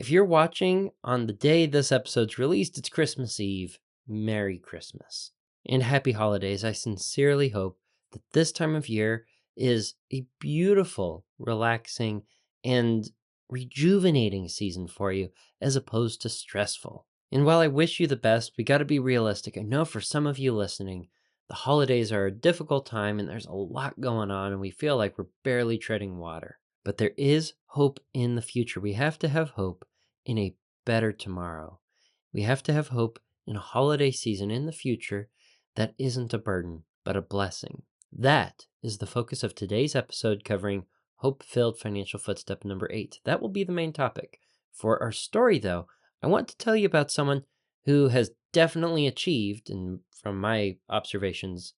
If you're watching on the day this episode's released, it's Christmas Eve. Merry Christmas. And happy holidays. I sincerely hope that this time of year is a beautiful, relaxing, and rejuvenating season for you, as opposed to stressful. And while I wish you the best, we got to be realistic. I know for some of you listening, the holidays are a difficult time and there's a lot going on and we feel like we're barely treading water. But there is hope in the future. We have to have hope in a better tomorrow. We have to have hope in a holiday season in the future that isn't a burden, but a blessing. That is the focus of today's episode, covering Hope-Filled Financial Footstep number 8. That will be the main topic. For our story, though, I want to tell you about someone who has definitely achieved, and from my observations,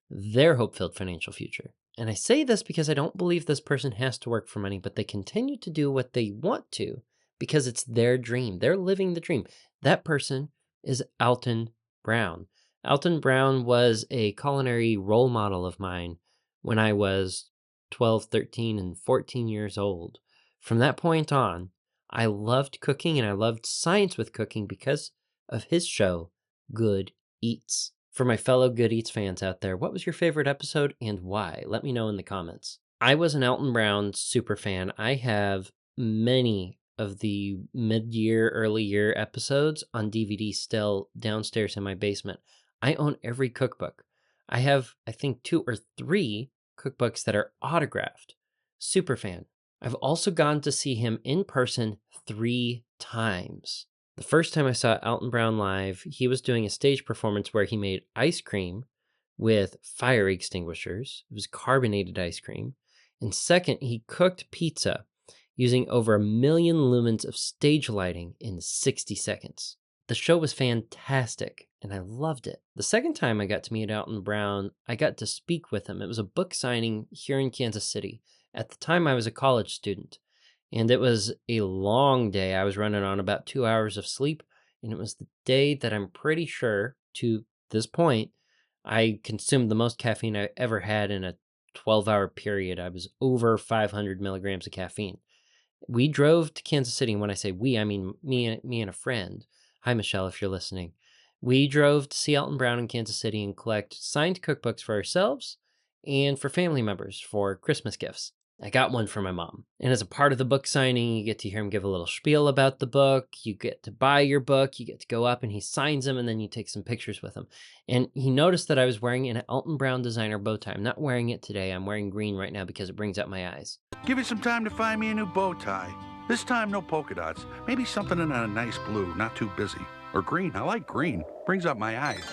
their hope-filled financial future. And I say this because I don't believe this person has to work for money, but they continue to do what they want to because it's their dream. They're living the dream. That person is Alton Brown. Alton Brown was a culinary role model of mine when I was 12, 13, and 14 years old. From that point on, I loved cooking and I loved science with cooking because of his show, Good Eats. For my fellow Good Eats fans out there, what was your favorite episode and why? Let me know in the comments. I was an Alton Brown super fan. I have many of the mid-year, early year episodes on DVD still downstairs in my basement. I own every cookbook. I have, I think, 2 or 3 cookbooks that are autographed. Super fan. I've also gone to see him in person 3 times. The first time I saw Alton Brown live, he was doing a stage performance where he made ice cream with fire extinguishers. It was carbonated ice cream. And second, he cooked pizza using over 1 million lumens of stage lighting in 60 seconds. The show was fantastic, and I loved it. The second time I got to meet Alton Brown, I got to speak with him. It was a book signing here in Kansas City. At the time, I was a college student, and it was a long day. I was running on about 2 hours of sleep, and it was the day that I'm pretty sure, to this point, I consumed the most caffeine I ever had in a 12-hour period. I was over 500 milligrams of caffeine. We drove to Kansas City, and when I say we, I mean me and a friend. Hi, Michelle, if you're listening. We drove to see Alton Brown in Kansas City and collect signed cookbooks for ourselves and for family members for Christmas gifts. I got one for my mom. And as a part of the book signing, you get to hear him give a little spiel about the book. You get to buy your book. You get to go up and he signs them, and then you take some pictures with him. And he noticed that I was wearing an Alton Brown designer bow tie. I'm not wearing it today. I'm wearing green right now because it brings out my eyes. Give me some time to find me a new bow tie. This time, no polka dots. Maybe something in a nice blue, not too busy. Or green. I like green. Brings out my eyes.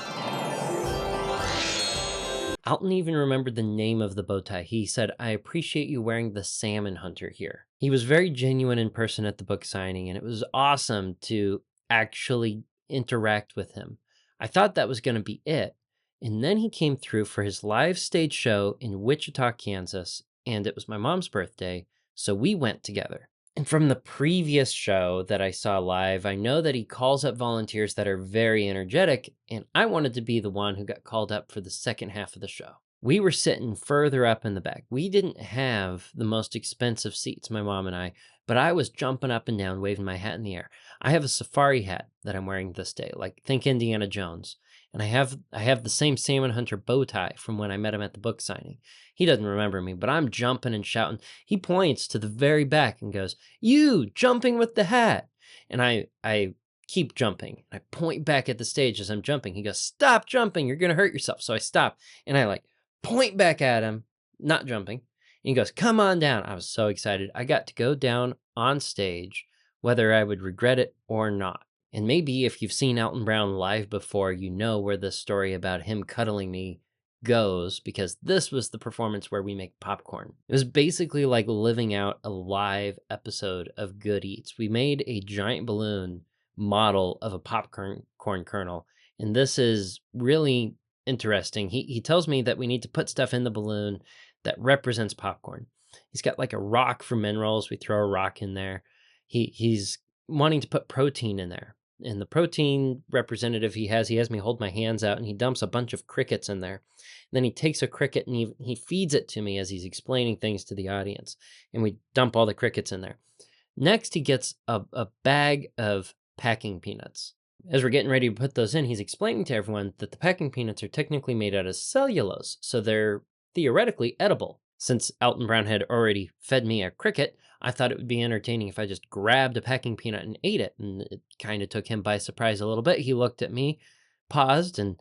Alton even remembered the name of the bow tie. He said, "I appreciate you wearing the salmon hunter here." He was very genuine in person at the book signing, and it was awesome to actually interact with him. I thought that was going to be it. And then he came through for his live stage show in Wichita, Kansas, and it was my mom's birthday, so we went together. And from the previous show that I saw live, I know that he calls up volunteers that are very energetic, and I wanted to be the one who got called up for the second half of the show. We were sitting further up in the back. We didn't have the most expensive seats, my mom and I, but I was jumping up and down, waving my hat in the air. I have a safari hat that I'm wearing this day, like think Indiana Jones. And I have the same salmon hunter bow tie from when I met him at the book signing. He doesn't remember me, but I'm jumping and shouting. He points to the very back and goes, "You, jumping with the hat." And I keep jumping. I point back at the stage as I'm jumping. He goes, "Stop jumping. You're going to hurt yourself." So I stop and I point back at him, not jumping. And he goes, "Come on down." I was so excited. I got to go down on stage, whether I would regret it or not. And maybe if you've seen Alton Brown live before, you know where this story about him cuddling me goes, because this was the performance where we make popcorn. It was basically like living out a live episode of Good Eats. We made a giant balloon model of a popcorn kernel, and this is really interesting. He tells me that we need to put stuff in the balloon that represents popcorn. He's got like a rock for minerals. We throw a rock in there. He's wanting to put protein in there. And the protein representative he has me hold my hands out, and he dumps a bunch of crickets in there. And then he takes a cricket and he feeds it to me as he's explaining things to the audience. And we dump all the crickets in there. Next, he gets a bag of packing peanuts. As we're getting ready to put those in, he's explaining to everyone that the packing peanuts are technically made out of cellulose, so they're theoretically edible. Since Alton Brown had already fed me a cricket, I thought it would be entertaining if I just grabbed a packing peanut and ate it, and it kind of took him by surprise a little bit. He looked at me, paused, and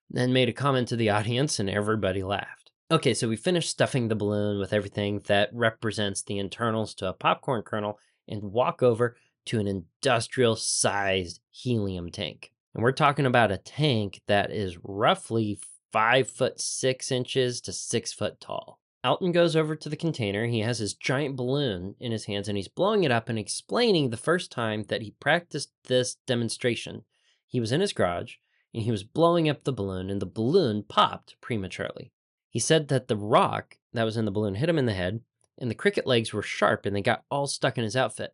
then made a comment to the audience, and everybody laughed. Okay, so we finished stuffing the balloon with everything that represents the internals to a popcorn kernel and walk over to an industrial sized helium tank. And we're talking about a tank that is roughly 5'6" to 6 foot tall. Alton goes over to the container. He has his giant balloon in his hands and he's blowing it up and explaining the first time that he practiced this demonstration. He was in his garage and he was blowing up the balloon, and the balloon popped prematurely. He said that the rock that was in the balloon hit him in the head, and the cricket legs were sharp and they got all stuck in his outfit.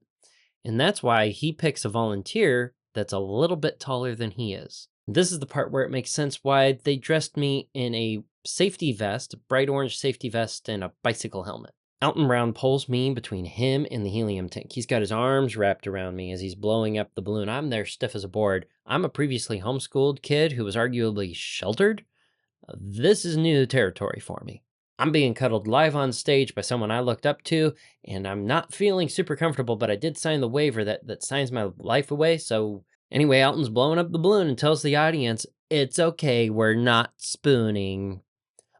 And that's why he picks a volunteer that's a little bit taller than he is. This is the part where it makes sense why they dressed me in a safety vest, a bright orange safety vest, and a bicycle helmet. Alton Brown pulls me between him and the helium tank. He's got his arms wrapped around me as he's blowing up the balloon. I'm there stiff as a board. I'm a previously homeschooled kid who was arguably sheltered. This is new territory for me. I'm being cuddled live on stage by someone I looked up to, and I'm not feeling super comfortable, but I did sign the waiver that signs my life away. So anyway, Alton's blowing up the balloon and tells the audience, it's okay, we're not spooning.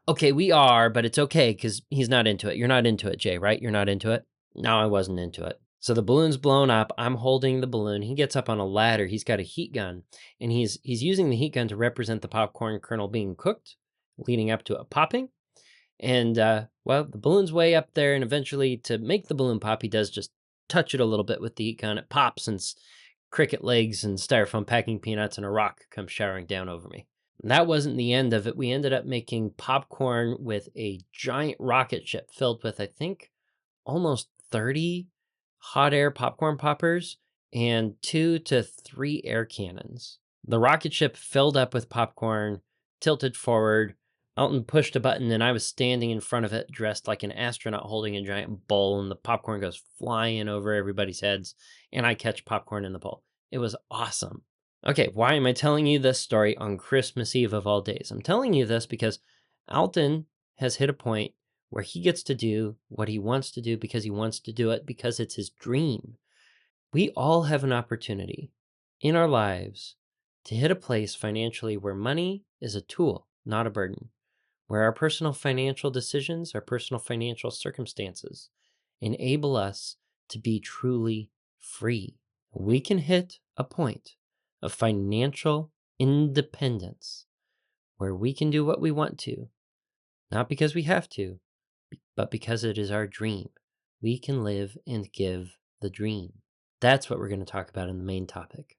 Okay, we are, but it's okay because he's not into it. You're not into it, Jay, right? You're not into it? No, I wasn't into it. So the balloon's blown up. I'm holding the balloon. He gets up on a ladder. He's got a heat gun, and he's using the heat gun to represent the popcorn kernel being cooked, leading up to it popping. And, well, the balloon's way up there, and eventually to make the balloon pop, he does just touch it a little bit with the heat gun. It pops, and cricket legs and styrofoam packing peanuts and a rock come showering down over me. And that wasn't the end of it. We ended up making popcorn with a giant rocket ship filled with, I think, almost 30 hot air popcorn poppers and 2 to 3 air cannons. The rocket ship filled up with popcorn, tilted forward. Alton pushed a button and I was standing in front of it dressed like an astronaut holding a giant bowl, and the popcorn goes flying over everybody's heads and I catch popcorn in the bowl. It was awesome. Okay, why am I telling you this story on Christmas Eve of all days? I'm telling you this because Alton has hit a point where he gets to do what he wants to do because he wants to do it because it's his dream. We all have an opportunity in our lives to hit a place financially where money is a tool, not a burden, where our personal financial decisions, our personal financial circumstances enable us to be truly free. We can hit a point of financial independence where we can do what we want to, not because we have to, but because it is our dream. We can live and give the dream. That's what we're going to talk about in the main topic.